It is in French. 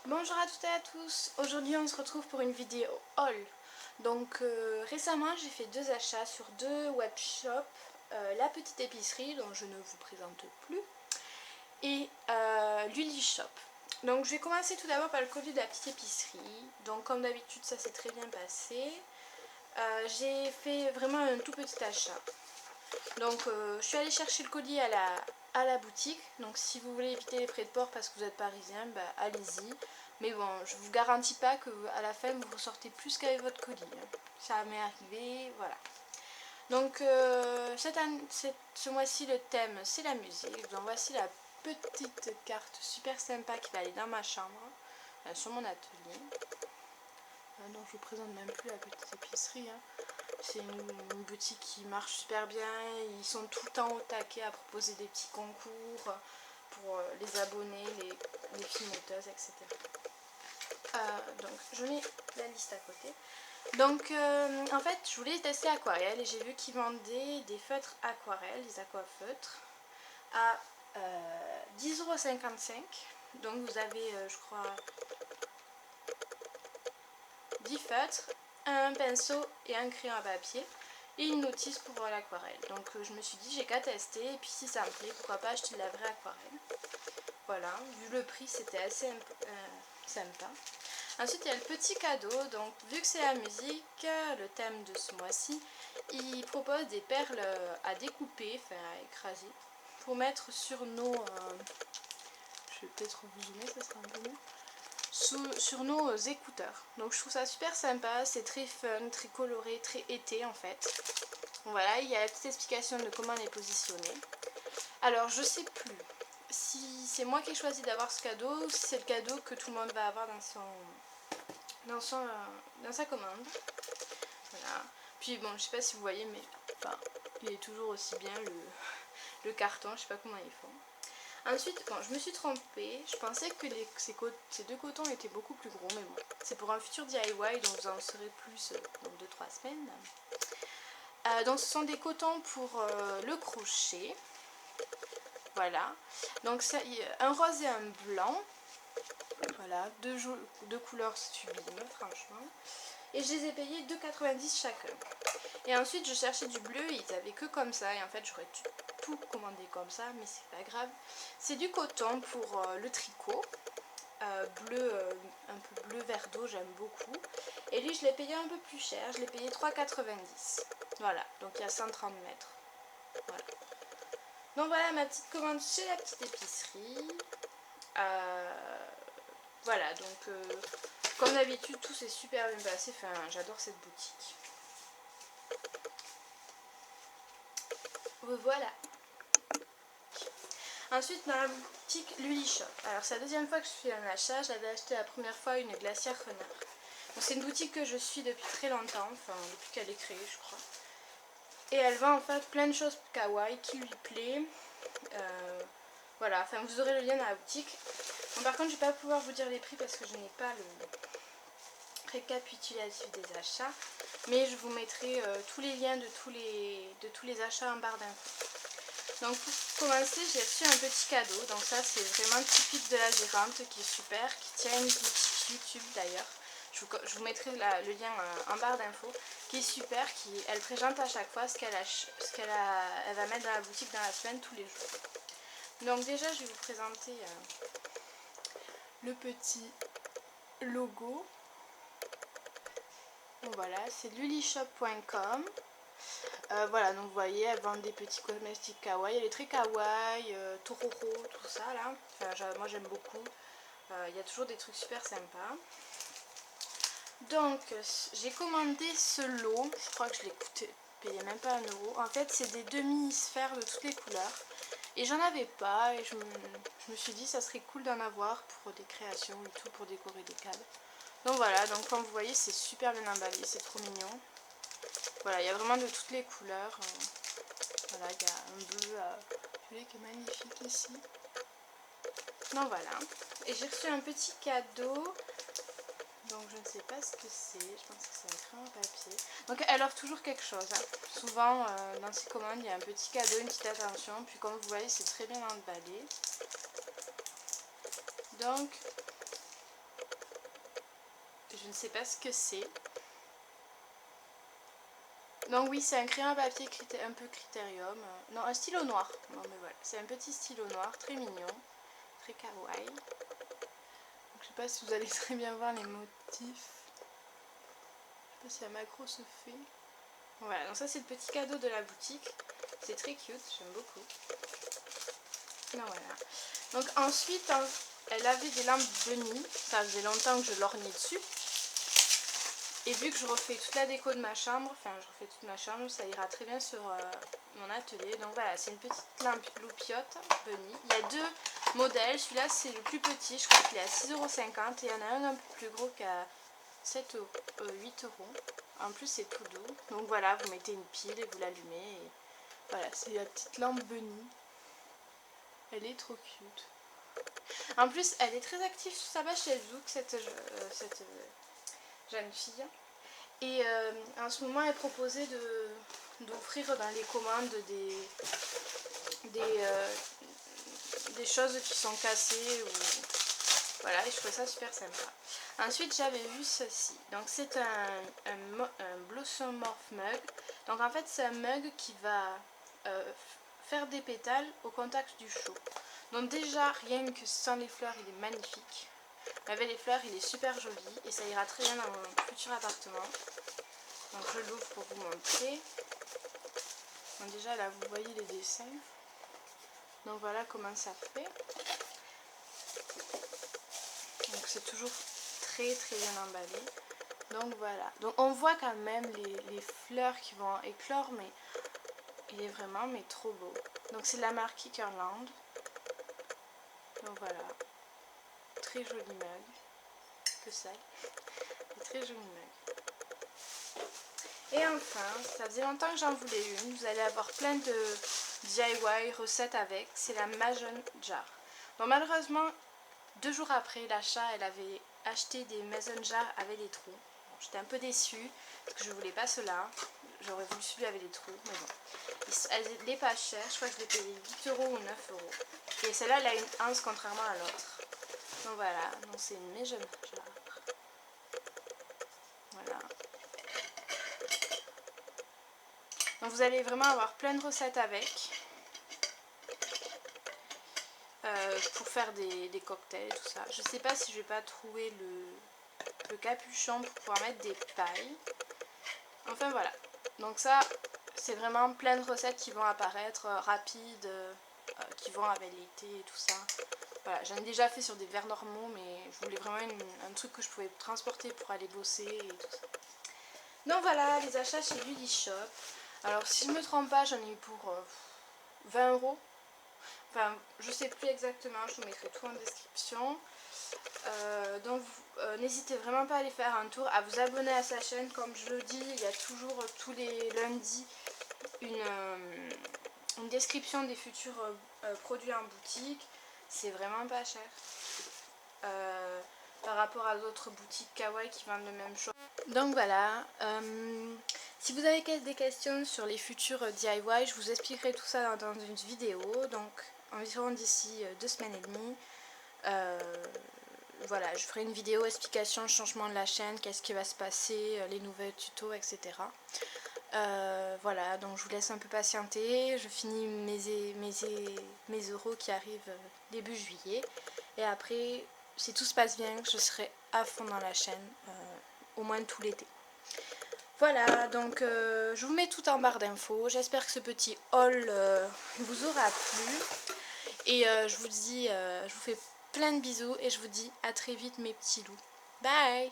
Bonjour à toutes et à tous, aujourd'hui on se retrouve pour une vidéo haul. Donc récemment j'ai fait deux achats sur deux webshops, la petite épicerie dont je ne vous présente plus et Lully Shop. Donc je vais commencer tout d'abord par le colis de la petite épicerie. Donc comme d'habitude ça s'est très bien passé. J'ai fait vraiment un tout petit achat. Donc je suis allée chercher le colis à la boutique. Donc si vous voulez éviter les frais de port parce que vous êtes parisien, bah, allez-y. Mais bon, je vous garantis pas qu'à la fin vous ressortez plus qu'avec votre colis. Ça m'est arrivé, voilà. Donc ce mois-ci le thème c'est la musique. Donc voici la petite carte super sympa qui va aller dans ma chambre, sur mon atelier. Donc je vous présente même plus la petite épicerie. C'est une boutique qui marche super bien. Ils sont tout le temps au taquet à proposer des petits concours pour les abonnés, les filmoteuses, etc. Donc je mets la liste à côté. Donc en fait je voulais tester Aquarelle et j'ai vu qu'ils vendaient des feutres aquarelles, des aquafeutres à 10,55 €. Donc vous avez je crois 10 feutres, un pinceau et un crayon à papier et une notice pour l'aquarelle. Donc je me suis dit j'ai qu'à tester et puis si ça me plaît pourquoi pas acheter de la vraie aquarelle. Voilà, vu le prix c'était assez sympa. Ensuite il y a le petit cadeau, donc vu que c'est la musique, le thème de ce mois-ci, il propose des perles à découper, enfin à écraser, pour mettre sur nos... je vais peut-être vous zoomer, ça sera un peu mieux. Sur nos écouteurs. Donc je trouve ça super sympa, c'est très fun, très coloré, très été en fait. Donc voilà, il y a la petite explication de comment les positionner. Alors je sais plus si c'est moi qui ai choisi d'avoir ce cadeau ou si c'est le cadeau que tout le monde va avoir dans sa commande. Voilà. Puis bon, je sais pas si vous voyez, mais enfin, il est toujours aussi bien le carton, je sais pas comment ils font. Ensuite, bon, je me suis trompée, je pensais que ces deux cotons étaient beaucoup plus gros, mais bon, c'est pour un futur DIY, donc vous en saurez plus dans 2-3 semaines. Donc ce sont des cotons pour le crochet, voilà, donc ça, un rose et un blanc, voilà, deux couleurs sublimes, franchement, et je les ai payés 2,90 chacun. Et ensuite je cherchais du bleu, ils avaient que comme ça, et en fait j'aurais tout commandé comme ça, mais c'est pas grave. C'est du coton pour le tricot, bleu, un peu bleu vert d'eau, j'aime beaucoup. Et lui je l'ai payé un peu plus cher, je l'ai payé 3,90. Voilà, donc il y a 130 mètres. Voilà. Donc voilà ma petite commande chez la petite épicerie. Voilà, donc comme d'habitude tout s'est super bien passé, enfin j'adore cette boutique. Voilà. Ensuite dans la boutique Lully Shop. Alors c'est la deuxième fois que je fais un achat, j'avais acheté la première fois une glacière renard. C'est une boutique que je suis depuis très longtemps, enfin depuis qu'elle est créée je crois. Et elle vend en fait plein de choses kawaii qui lui plaît. Voilà, enfin vous aurez le lien dans la boutique. Bon, par contre je ne vais pas pouvoir vous dire les prix parce que je n'ai pas le récapitulatif des achats. Mais je vous mettrai tous les liens de tous les achats en barre d'infos. Donc pour commencer j'ai reçu un petit cadeau. Donc ça c'est vraiment typique de la gérante qui est super, qui tient une boutique YouTube d'ailleurs. Je vous mettrai le lien en barre d'infos, qui est super, elle présente à chaque fois ce qu'elle va mettre dans la boutique dans la semaine tous les jours. Donc déjà je vais vous présenter le petit logo. Donc voilà, c'est lullyshop.com. Voilà, donc vous voyez, elle vend des petits cosmétiques kawaii. Elle est très kawaii, tororo, tout ça là. Enfin, moi j'aime beaucoup. Il y a toujours des trucs super sympas. Donc j'ai commandé ce lot. Je crois que je l'ai payé même pas 1 €. En fait, c'est des demi-sphères de toutes les couleurs. Et j'en avais pas. Et je me suis dit, ça serait cool d'en avoir pour des créations et tout, pour décorer des cadres. Donc voilà, donc comme vous voyez, c'est super bien emballé. C'est trop mignon. Voilà, il y a vraiment de toutes les couleurs. Voilà, il y a un bleu violet qui est magnifique ici. Donc voilà. Et j'ai reçu un petit cadeau. Donc je ne sais pas ce que c'est. Je pense que c'est un crayon à papier. Donc elle offre toujours quelque chose. Souvent dans ses commandes, il y a un petit cadeau, une petite attention. Puis comme vous voyez, c'est très bien emballé. Donc ne sais pas ce que c'est. Donc oui, c'est un crayon à papier un peu critérium. Non, un stylo noir. Non mais voilà, c'est un petit stylo noir, très mignon, très kawaii. Donc, je sais pas si vous allez très bien voir les motifs. Je sais pas si la macro se fait. Voilà, donc ça c'est le petit cadeau de la boutique. C'est très cute, j'aime beaucoup. Donc voilà. Donc ensuite, elle avait des lampes bunny. Ça faisait longtemps que je lorgnais dessus. Et vu que je refais toute la déco de ma chambre, enfin je refais toute ma chambre, ça ira très bien sur mon atelier. Donc voilà, c'est une petite lampe loupiote bunny. Il y a deux modèles, celui-là c'est le plus petit, je crois qu'il est à 6,50 € et il y en a un peu plus gros qu'à 8 €. En plus c'est tout doux. Donc voilà, vous mettez une pile et vous l'allumez. Et voilà, c'est la petite lampe bunny. Elle est trop cute. En plus, elle est très active sur sa page Facebook, cette jeune fille. Et en ce moment, elle proposait d'offrir dans les commandes des choses qui sont cassées. Voilà, et je trouvais ça super sympa. Ensuite, j'avais vu ceci. Donc, c'est un Blossom Morph mug. Donc, en fait, c'est un mug qui va faire des pétales au contact du chaud. Donc, déjà, rien que sans les fleurs, il est magnifique. Avec les fleurs, il est super joli et ça ira très bien dans mon futur appartement. Donc je l'ouvre pour vous montrer. Donc déjà là vous voyez les dessins. Donc voilà comment ça fait. Donc c'est toujours très très bien emballé. Donc voilà. Donc on voit quand même les fleurs qui vont éclore, mais il est vraiment trop beau. Donc c'est la marque Kickerland. Donc voilà. Très joli mug. Que ça. Très joli mug. Et enfin, ça faisait longtemps que j'en voulais une. Vous allez avoir plein de DIY recettes avec. C'est la Mason Jar. Bon, malheureusement, 2 jours après l'achat, elle avait acheté des Mason Jar avec des trous. Bon, j'étais un peu déçue parce que je voulais pas cela. J'aurais voulu celui avec des trous, mais bon. Elle n'est pas chère. Je crois que je l'ai payé 8 € ou 9 €. Et celle-là, elle a une anse contrairement à l'autre. Donc voilà. Donc c'est une Mason Jar. Voilà. Donc vous allez vraiment avoir plein de recettes avec pour faire des cocktails et tout ça. Je sais pas si je vais pas trouver le capuchon pour pouvoir mettre des pailles. Enfin voilà. Donc ça c'est vraiment plein de recettes qui vont apparaître rapides, qui vont avec l'été et tout ça. Voilà, j'en ai déjà fait sur des verres normaux, mais je voulais vraiment un truc que je pouvais transporter pour aller bosser et tout ça. Donc voilà les achats chez Lily Shop. Alors si je me trompe pas, j'en ai eu pour 20 €. Enfin, je sais plus exactement, je vous mettrai tout en description. Donc n'hésitez vraiment pas à aller faire un tour, à vous abonner à sa chaîne. Comme je le dis, il y a toujours tous les lundis une description des futurs produits en boutique. C'est vraiment pas cher par rapport à d'autres boutiques kawaii qui vendent le même chose. Donc voilà, si vous avez des questions sur les futurs DIY, je vous expliquerai tout ça dans une vidéo, donc environ d'ici 2 semaines et demie. Voilà, je ferai une vidéo explication, changement de la chaîne, qu'est-ce qui va se passer, les nouveaux tutos, etc. Voilà, donc je vous laisse un peu patienter, je finis mes euros qui arrivent début juillet, et après, si tout se passe bien, je serai à fond dans la chaîne, au moins tout l'été. Voilà, donc je vous mets tout en barre d'infos. J'espère que ce petit haul vous aura plu. Et je vous fais plein de bisous et je vous dis à très vite mes petits loups. Bye!